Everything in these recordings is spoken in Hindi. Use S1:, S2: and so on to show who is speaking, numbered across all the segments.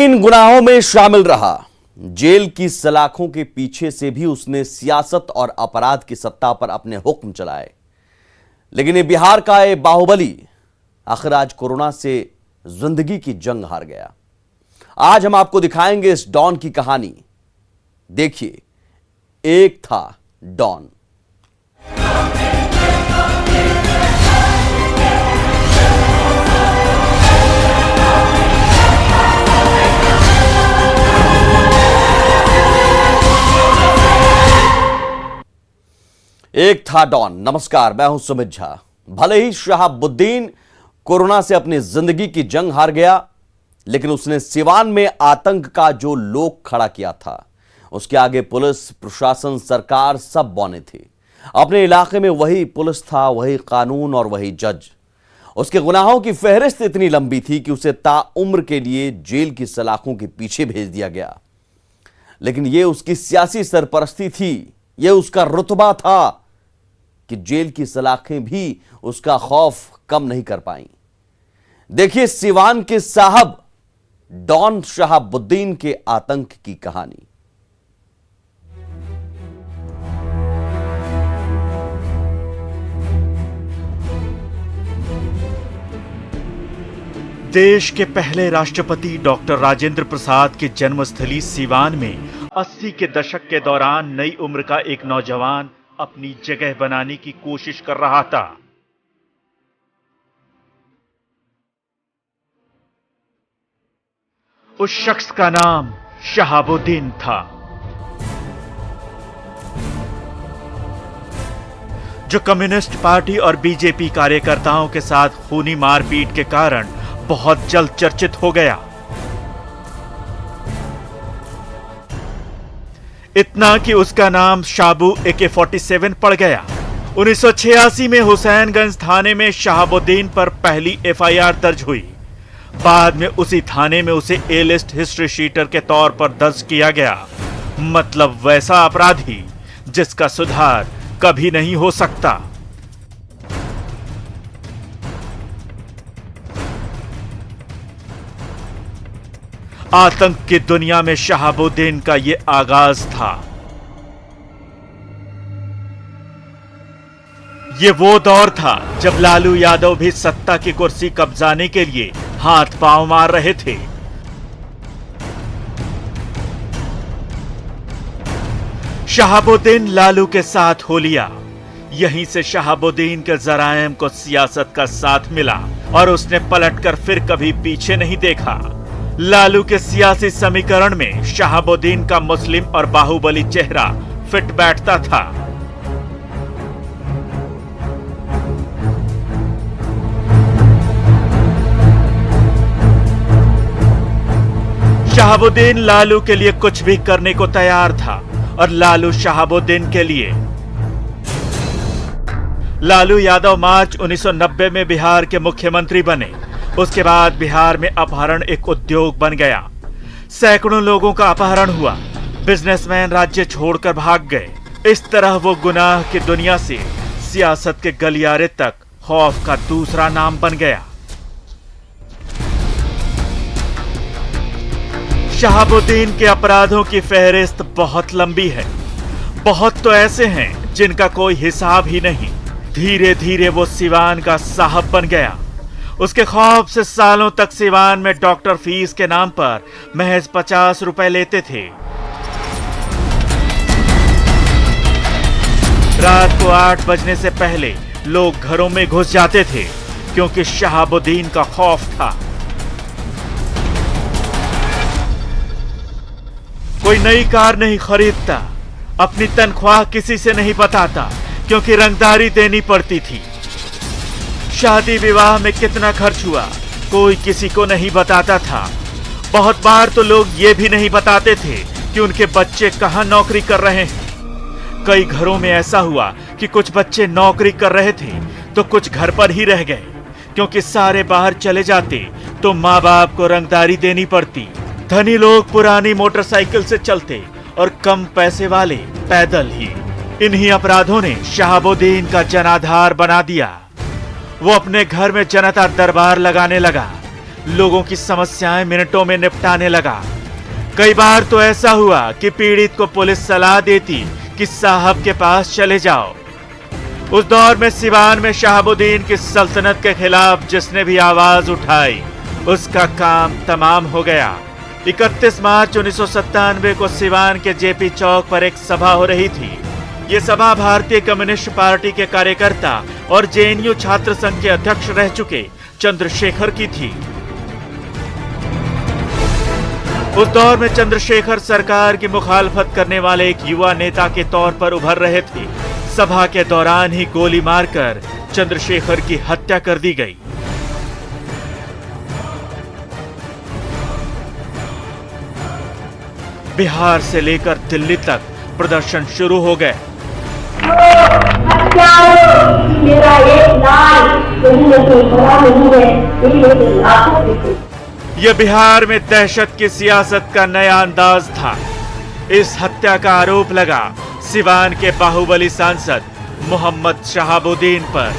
S1: इन गुनाहों में शामिल रहा। जेल की सलाखों के पीछे से भी उसने सियासत और अपराध की सत्ता पर अपने हुक्म चलाए। लेकिन ये बिहार का ये बाहुबली आखिर आज कोरोना से जिंदगी की जंग हार गया। आज हम आपको दिखाएंगे इस डॉन की कहानी। देखिए, एक था डॉन। एक था डॉन। नमस्कार, मैं हूं सुमित झा। भले ही शहाबुद्दीन कोरोना से अपनी जिंदगी की जंग हार गया, लेकिन उसने सिवान में आतंक का जो लोक खड़ा किया था, उसके आगे पुलिस, प्रशासन, सरकार सब बौने थे। अपने इलाके में वही पुलिस था, वही कानून और वही जज। उसके गुनाहों की फहरिस्त इतनी लंबी थी कि उसे ताउम्र के लिए जेल की सलाखों के पीछे भेज दिया गया। लेकिन यह उसकी सियासी सरपरस्ती थी, यह उसका रुतबा था कि जेल की सलाखें भी उसका खौफ कम नहीं कर पाई। देखिए सिवान के साहब डॉन शहाबुद्दीन के आतंक की कहानी।
S2: देश के पहले राष्ट्रपति डॉक्टर राजेंद्र प्रसाद की जन्मस्थली सिवान में 80 के दशक के दौरान नई उम्र का एक नौजवान अपनी जगह बनाने की कोशिश कर रहा था। उस शख्स का नाम शहाबुद्दीन था, जो कम्युनिस्ट पार्टी और बीजेपी कार्यकर्ताओं के साथ खूनी मारपीट के कारण बहुत जल्द चर्चित हो गया। इतना कि उसका नाम शाबू AK-47 पड़ गया। 1986 में हुसैनगंज थाने में शहाबुद्दीन पर पहली FIR दर्ज हुई। बाद में उसी थाने में उसे A लिस्ट हिस्ट्री शीटर के तौर पर दर्ज किया गया। मतलब वैसा अपराधी जिसका सुधार कभी नहीं हो सकता। आतंक की दुनिया में शहाबुद्दीन का यह आगाज था। यह वो दौर था जब लालू यादव भी सत्ता की कुर्सी कब्जाने के लिए हाथ पांव मार रहे थे। शहाबुद्दीन लालू के साथ हो लिया। यहीं से शहाबुद्दीन के जराइम को सियासत का साथ मिला और उसने पलटकर फिर कभी पीछे नहीं देखा। लालू के सियासी समीकरण में शहाबुद्दीन का मुस्लिम और बाहुबली चेहरा फिट बैठता था। शहाबुद्दीन लालू के लिए कुछ भी करने को तैयार था और लालू शहाबुद्दीन के लिए। लालू यादव मार्च 1990 में बिहार के मुख्यमंत्री बने। उसके बाद बिहार में अपहरण एक उद्योग बन गया। सैकड़ों लोगों का अपहरण हुआ। बिजनेसमैन राज्य छोड़कर भाग गए। इस तरह वो गुनाह की दुनिया से सियासत के गलियारे तक खौफ का दूसरा नाम बन गया। शहाबुद्दीन के अपराधों की फहरिस्त बहुत लंबी है। बहुत तो ऐसे हैं जिनका कोई हिसाब ही नहीं। धीरे धीरे वो सिवान का साहब बन गया। उसके खौफ से सालों तक सिवान में डॉक्टर फीस के नाम पर महज 50 रुपए लेते थे। रात को 8 बजने से पहले लोग घरों में घुस जाते थे, क्योंकि शहाबुद्दीन का खौफ था। कोई नई कार नहीं खरीदता, अपनी तनख्वाह किसी से नहीं बताता, क्योंकि रंगदारी देनी पड़ती थी। शादी विवाह में कितना खर्च हुआ कोई किसी को नहीं बताता था। बहुत बार तो लोग ये भी नहीं बताते थे कि उनके बच्चे कहां नौकरी कर रहे हैं। कई घरों में ऐसा हुआ कि कुछ बच्चे नौकरी कर रहे थे तो कुछ घर पर ही रह गए, क्योंकि सारे बाहर चले जाते तो माँ बाप को रंगदारी देनी पड़ती। धनी लोग पुरानी मोटरसाइकिल से चलते और कम पैसे वाले पैदल ही। इन्हीं अपराधों ने शहाबुद्दीन का जनाधार बना दिया। वो अपने घर में जनता दरबार लगाने लगा। लोगों की समस्याएं मिनटों में निपटाने लगा। कई बार तो ऐसा हुआ कि पीड़ित को पुलिस सलाह देती कि साहब के पास चले जाओ। उस दौर में सिवान में शहाबुद्दीन की सल्तनत के खिलाफ जिसने भी आवाज उठाई उसका काम तमाम हो गया। 31 मार्च 1997 को सिवान के जेपी चौक पर एक सभा हो रही थी। ये सभा भारतीय कम्युनिस्ट पार्टी के कार्यकर्ता और जेएनयू छात्र संघ के अध्यक्ष रह चुके चंद्रशेखर की थी। उस दौर में चंद्रशेखर सरकार की मुखालफत करने वाले एक युवा नेता के तौर पर उभर रहे थे। सभा के दौरान ही गोली मारकर चंद्रशेखर की हत्या कर दी गई। बिहार से लेकर दिल्ली तक प्रदर्शन शुरू हो गए।
S3: मेरा एक लाल नहीं है,
S2: यह बिहार में दहशत की सियासत का नया अंदाज था। इस हत्या का आरोप लगा सिवान के बाहुबली सांसद मोहम्मद शहाबुद्दीन पर।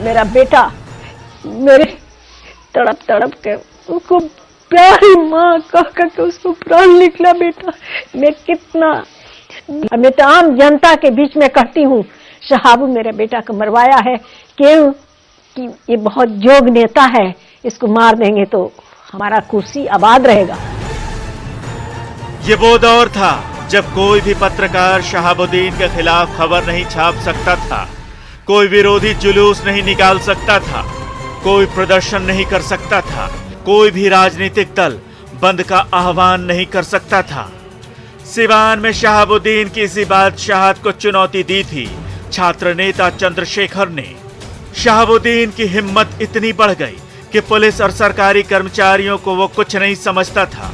S3: मेरा बेटा मेरे तड़प तड़प के उसको प्यारी माँ कह के उसको प्राण निकला। बेटा मैं कितना, मैं तो आम जनता के बीच में कहती हूँ शहाबू मेरे बेटा को मरवाया है, क्यों कि ये बहुत जोग नेता है, इसको मार देंगे तो हमारा कुर्सी आबाद रहेगा।
S2: ये वो दौर था जब कोई भी पत्रकार शहाबुद्दीन के खिलाफ खबर नहीं छाप सकता था, कोई विरोधी जुलूस नहीं निकाल सकता था, कोई प्रदर्शन नहीं कर सकता था, कोई भी राजनीतिक दल बंद का आह्वान नहीं कर सकता था। सिवान में शहाबुद्दीन की इसी बादशाहत को चुनौती दी थी छात्र नेता चंद्रशेखर ने। शहाबुद्दीन की हिम्मत इतनी बढ़ गई कि पुलिस और सरकारी कर्मचारियों को वो कुछ नहीं समझता था।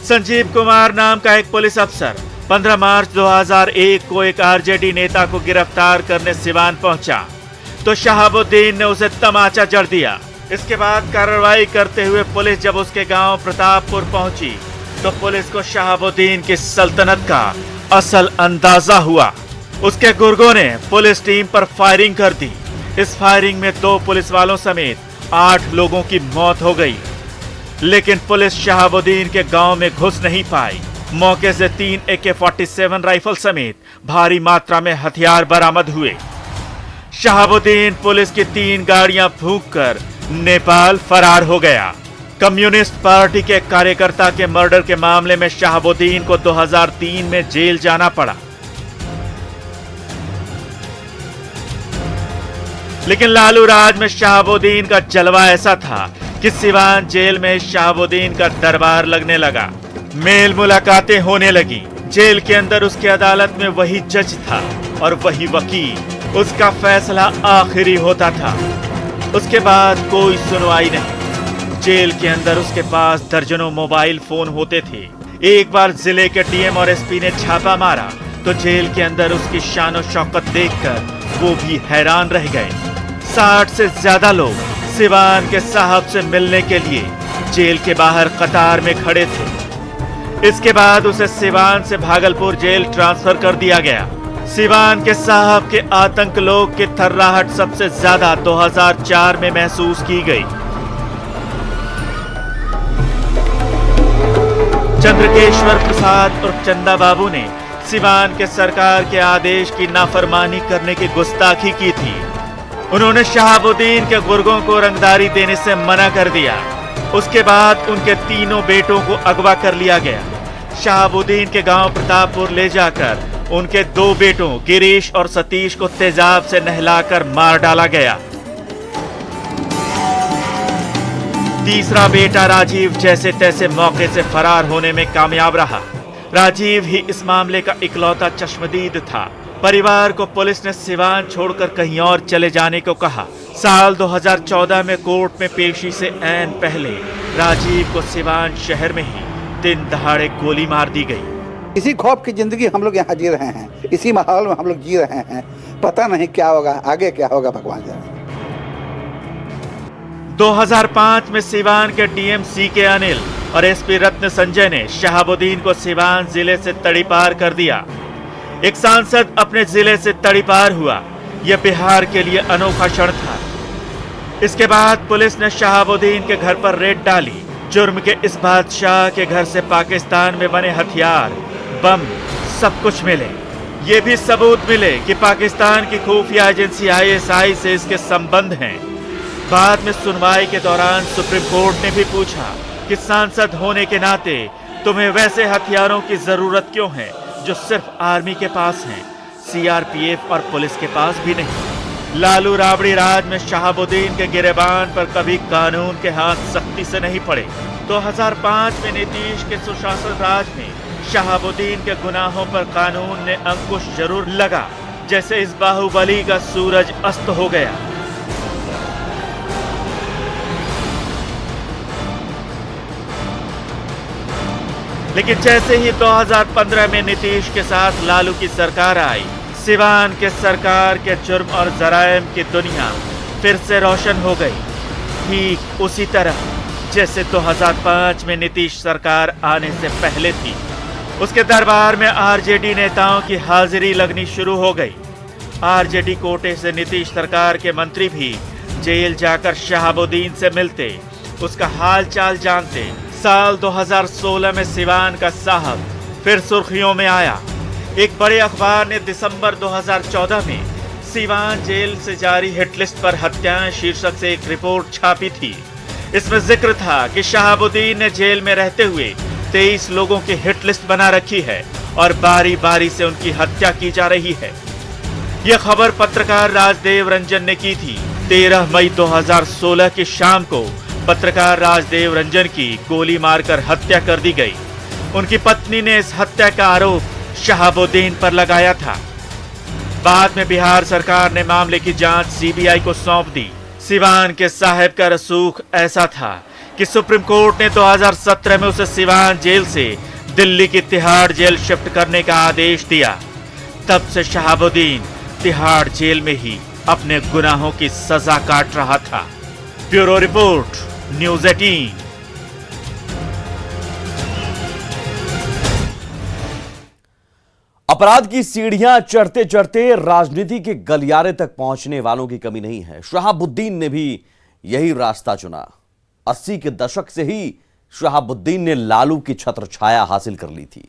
S2: संजीव कुमार नाम का एक पुलिस अफसर 15 मार्च 2001 को एक आरजेडी नेता को गिरफ्तार करने सिवान पहुंचा तो शहाबुद्दीन ने उसे तमाचा जड़ दिया। इसके बाद कार्रवाई करते हुए पुलिस जब उसके गांव प्रतापपुर पहुंची तो पुलिस को शहाबुद्दीन की सल्तनत का असल अंदाजा हुआ। उसके गुर्गों ने पुलिस टीम पर फायरिंग कर दी। इस फायरिंग में 2 पुलिस वालों समेत 8 लोगों की मौत हो गई, लेकिन पुलिस शहाबुद्दीन के गांव में घुस नहीं पाई। मौके से 3 AK-47 राइफल समेत भारी मात्रा में हथियार बरामद हुए। शहाबुद्दीन पुलिस की 3 गाड़ियां फूंककर नेपाल फरार हो गया। कम्युनिस्ट पार्टी के कार्यकर्ता के मर्डर के मामले में शहाबुद्दीन को 2003 में जेल जाना पड़ा, लेकिन लालू राज में शहाबुद्दीन का जलवा ऐसा था कि सिवान जेल में शहाबुद्दीन का दरबार लगने लगा। मेल मुलाकातें होने लगी। जेल के अंदर उसकी अदालत में वही जज था और वही वकील। उसका फैसला आखिरी होता था। उसके बाद कोई सुनवाई नहीं। जेल के अंदर उसके पास दर्जनों मोबाइल फोन होते थे। एक बार जिले के डीएम और एसपी ने छापा मारा तो जेल के अंदर उसकी शान और शौकत देखकर वो भी हैरान रह गए। 60 से ज्यादा लोग सिवान के साहब से मिलने के लिए जेल के बाहर कतार में खड़े थे। इसके बाद उसे सिवान से भागलपुर जेल ट्रांसफर कर दिया गया। सिवान के साहब के आतंक लोग की थर्राहट सबसे ज्यादा 2004 में महसूस की गई। चंद्रकेश्वर प्रसाद और चंदा बाबू ने सिवान के सरकार के आदेश की नाफरमानी करने की गुस्ताखी की थी। उन्होंने शहाबुद्दीन के गुर्गों को रंगदारी देने से मना कर दिया। उसके बाद उनके तीनों बेटों को अगवा कर लिया गया। शहाबुद्दीन के गांव प्रतापपुर ले जाकर उनके 2 बेटों गिरीश और सतीश को तेजाब से नहलाकर मार डाला गया। तीसरा बेटा राजीव जैसे तैसे मौके से फरार होने में कामयाब रहा। राजीव ही इस मामले का इकलौता चश्मदीद था। परिवार को पुलिस ने सिवान छोड़कर कहीं और चले जाने को कहा। साल 2014 में कोर्ट में पेशी से ऐन पहले राजीव को सिवान शहर में ही दिन दहाड़े गोली मार दी गई।
S4: इसी खौफ की जिंदगी हम लोग यहाँ जी रहे हैं, इसी माहौल में हम लोग जी रहे हैं। पता नहीं क्या होगा, आगे क्या होगा, भगवान जाने।
S2: 2005 में सिवान के डीएम CK अनिल और एसपी रत्न संजय ने शहाबुद्दीन को सिवान जिले से तड़ीपार कर दिया। एक सांसद अपने जिले से तड़ीपार हुआ। यह बिहार के लिए अनोखा क्षण था। इसके बाद पुलिस ने शहाबुद्दीन के घर पर रेड डाली। जुर्म के इस बादशाह के घर से पाकिस्तान में बने हथियार, बम, सब कुछ मिले। ये भी सबूत मिले कि पाकिस्तान की खुफिया एजेंसी ISI से इसके संबंध हैं। बाद में सुनवाई के दौरान सुप्रीम कोर्ट ने भी पूछा कि सांसद होने के नाते तुम्हें वैसे हथियारों की जरूरत क्यों है जो सिर्फ आर्मी के पास हैं, CRPF और पुलिस के पास भी नहीं। लालू राबड़ी राज में शहाबुद्दीन के गिरेबान पर कभी कानून के हाथ सख्ती से नहीं पड़े। 2005 में नीतीश के सुशासन राज में शहाबुद्दीन के गुनाहों पर कानून ने अंकुश जरूर लगा, जैसे इस बाहुबली का सूरज अस्त हो गया। लेकिन जैसे ही 2015 में नीतीश के साथ लालू की सरकार आई, सिवान के सरकार के जुर्म और जराइम की दुनिया फिर से रोशन हो गई, ठीक उसी तरह जैसे 2005 में नीतीश सरकार आने से पहले थी। उसके दरबार में RJD नेताओं की हाजिरी लगनी शुरू हो गई। RJD कोटे से नीतीश सरकार के मंत्री भी जेल जाकर शहाबुद्दीन से मिलते, उसका हाल चाल जानते। साल 2016 में सिवान का साहब फिर सुर्खियों में आया। एक बड़े अखबार ने दिसंबर 2014 में सिवान जेल से जारी हिटलिस्ट पर हत्याएं शीर्षक से एक रिपोर्ट छापी थी। इसमें जिक्र था कि शहाबुद्दीन ने जेल में रहते हुए 23 लोगों की हिटलिस्ट बना रखी है और बारी बारी से उनकी हत्या की जा रही है। यह खबर पत्रकार राजदेव रंजन ने की थी। 13 मई 2016 की शाम को पत्रकार राजदेव रंजन की गोली मारकर हत्या कर दी गई। उनकी पत्नी ने इस हत्या का आरोप शहाबुद्दीन पर लगाया था। बाद में बिहार सरकार ने मामले की जांच CBI को सौंप दी। सिवान के साहब का रसूख ऐसा था कि सुप्रीम कोर्ट ने 2017 में उसे सिवान जेल से दिल्ली की तिहाड़ जेल शिफ्ट करने का आदेश दिया। तब से शहाबुद्दीन तिहाड़ जेल में ही अपने गुनाहों की सजा काट रहा था। Bureau report, news 18।
S1: अपराध की सीढ़ियां चढ़ते चढ़ते राजनीति के गलियारे तक पहुंचने वालों की कमी नहीं है। शहाबुद्दीन ने भी यही रास्ता चुना। 80 के दशक से ही शहाबुद्दीन ने लालू की छत्र छाया हासिल कर ली थी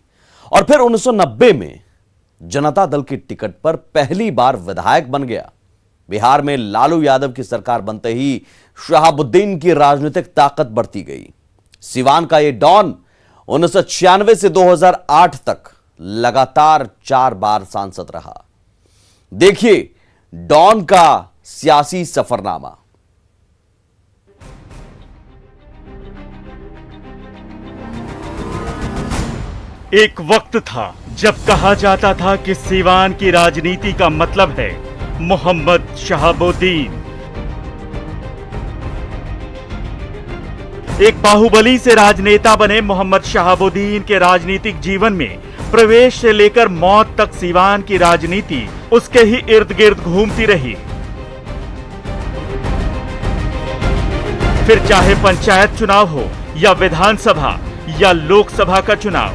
S1: और फिर 1990 में जनता दल की टिकट पर पहली बार विधायक बन गया। बिहार में लालू यादव की सरकार बनते ही शहाबुद्दीन की राजनीतिक ताकत बढ़ती गई। सिवान का यह डॉन 1996 से 2008 तक लगातार 4 बार सांसद रहा। देखिए डॉन का सियासी सफरनामा।
S2: एक वक्त था जब कहा जाता था कि सिवान की राजनीति का मतलब है मोहम्मद शहाबुद्दीन। एक बाहुबली से राजनेता बने मोहम्मद शहाबुद्दीन के राजनीतिक जीवन में प्रवेश से लेकर मौत तक सिवान की राजनीति उसके ही इर्द गिर्द घूमती रही। फिर चाहे पंचायत चुनाव हो या विधानसभा या लोकसभा का चुनाव,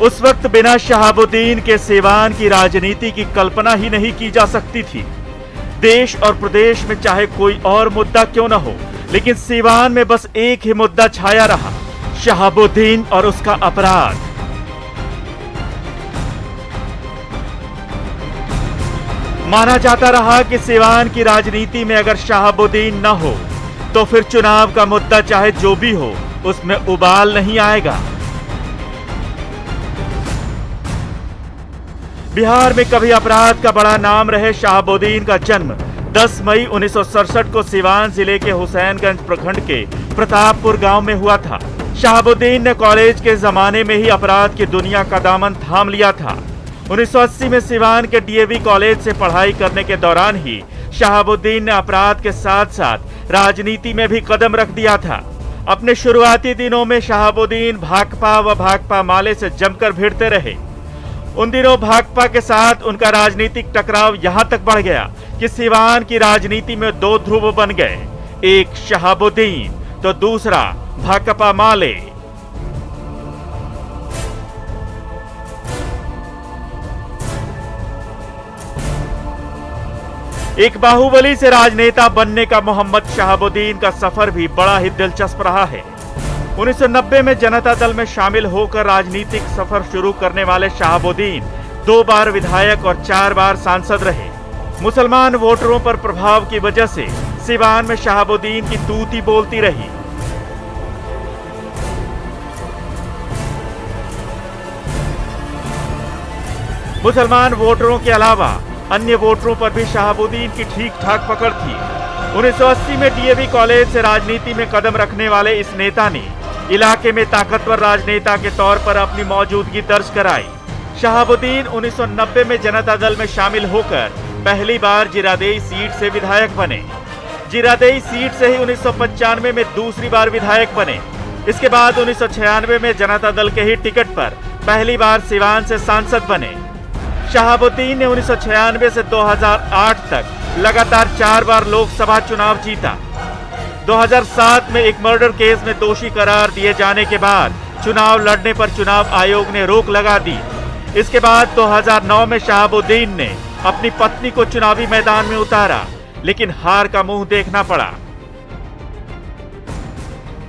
S2: उस वक्त बिना शहाबुद्दीन के सिवान की राजनीति की कल्पना ही नहीं की जा सकती थी। देश और प्रदेश में चाहे कोई और मुद्दा क्यों न हो, लेकिन सिवान में बस एक ही मुद्दा छाया रहा, शहाबुद्दीन और उसका अपराध। माना जाता रहा कि सिवान की राजनीति में अगर शहाबुद्दीन न हो तो फिर चुनाव का मुद्दा चाहे जो भी हो उसमें उबाल नहीं आएगा। बिहार में कभी अपराध का बड़ा नाम रहे शहाबुद्दीन का जन्म 10 मई 1967 को सिवान जिले के हुसैनगंज प्रखंड के प्रतापपुर गांव में हुआ था। शहाबुद्दीन ने कॉलेज के जमाने में ही अपराध की दुनिया का दामन थाम लिया था। 1980 में सिवान के DAV कॉलेज से पढ़ाई करने के दौरान ही शहाबुद्दीन ने अपराध के साथ साथ राजनीति में भी कदम रख दिया था। अपने शुरुआती दिनों में शहाबुद्दीन भाकपा व भाकपा माले से जमकर भिड़ते रहे। उन दिनों भाकपा के साथ उनका राजनीतिक टकराव यहां तक बढ़ गया कि सिवान की राजनीति में 2 ध्रुव बन गए, एक शहाबुद्दीन तो दूसरा भाकपा माले। एक बाहुबली से राजनेता बनने का मोहम्मद शहाबुद्दीन का सफर भी बड़ा ही दिलचस्प रहा है। 1990 में जनता दल में शामिल होकर राजनीतिक सफर शुरू करने वाले शहाबुद्दीन 2 बार विधायक और 4 बार सांसद रहे। मुसलमान वोटरों पर प्रभाव की वजह से सिवान में शहाबुद्दीन की तूती बोलती रही। मुसलमान वोटरों के अलावा अन्य वोटरों पर भी शहाबुद्दीन की ठीक ठाक पकड़ थी। 1980 में डीएवी कॉलेज से राजनीति में कदम रखने वाले इस नेता ने इलाके में ताकतवर राजनेता के तौर पर अपनी मौजूदगी दर्ज कराई। शहाबुद्दीन 1990 में जनता दल में शामिल होकर पहली बार जीरादेई सीट से विधायक बने। जीरादेई सीट से ही 1995 में दूसरी बार विधायक बने। इसके बाद 1996 में जनता दल के ही टिकट पर पहली बार सिवान से सांसद बने। शहाबुद्दीन ने 1996 से 2008 तक लगातार 4 बार लोकसभा चुनाव जीता। 2007 में एक मर्डर केस में दोषी करार दिए जाने के बाद चुनाव लड़ने पर चुनाव आयोग ने रोक लगा दी। इसके बाद 2009 में शहाबुद्दीन ने अपनी पत्नी को चुनावी मैदान में उतारा, लेकिन हार का मुंह देखना पड़ा।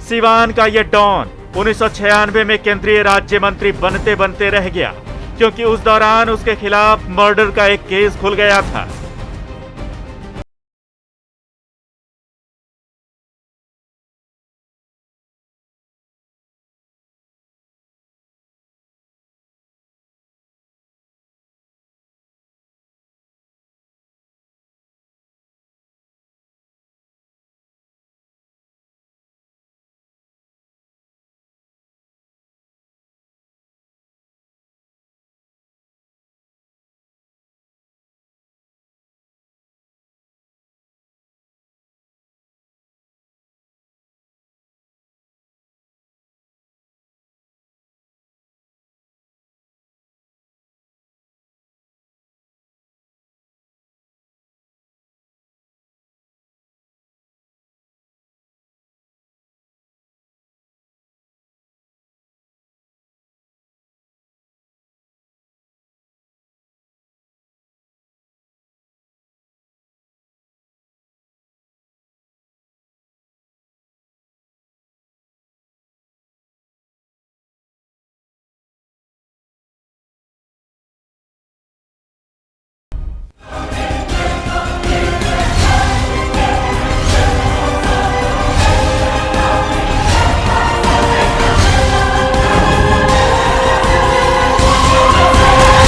S2: सिवान का यह डॉन 1996 में केंद्रीय राज्य मंत्री बनते बनते रह गया, क्योंकि उस दौरान उसके खिलाफ मर्डर का एक केस खुल गया था।